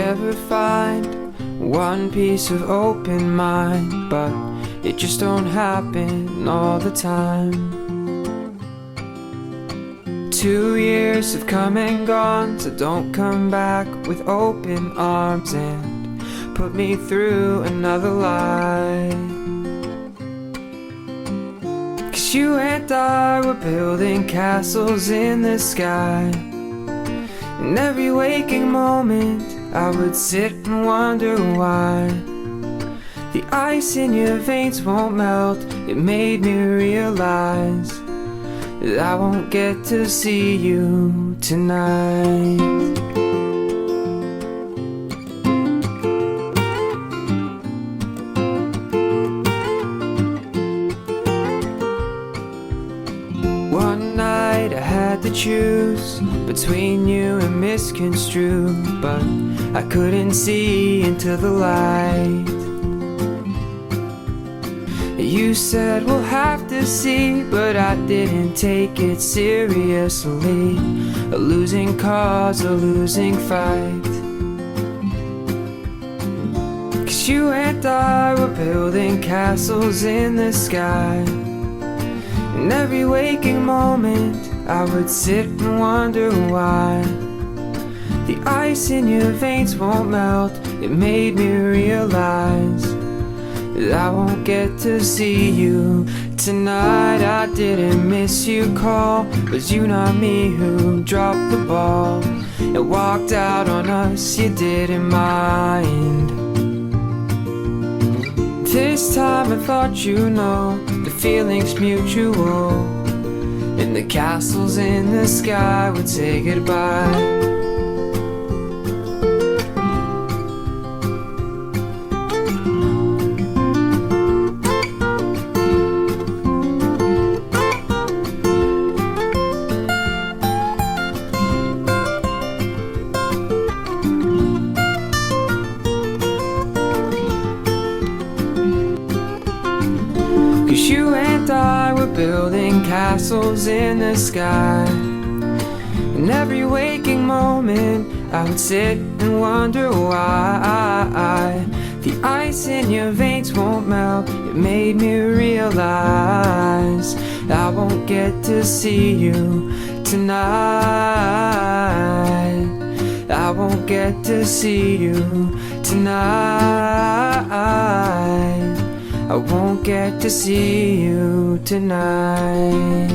ever find one piece of open mind, but it just don't happen all the time. 2 years have come and gone, so don't come back with open arms and put me through another lie. 'Cause you and I were building castles in the sky. In every waking moment I would sit and wonder why the ice in your veins won't melt. It made me realize that I won't get to see you tonight. One night I had to choose between you and misconstrued, but I couldn't see into the light. You said we'll have to see, but I didn't take it seriously. A losing cause, a losing fight. 'Cause you and I were building castles in the sky. In every waking moment I would sit and wonder why the ice in your veins won't melt. It made me realize that I won't get to see you tonight. I didn't miss your call. Was you not me who dropped the ball and walked out on us? You didn't mind. This time I thought you know the feeling's mutual, and the castles in the sky would say goodbye. 'Cause you and I were building castles in the sky. In every waking moment I would sit and wonder why the ice in your veins won't melt. It made me realize I won't get to see you tonight. I won't get to see you tonight. I won't get to see you tonight.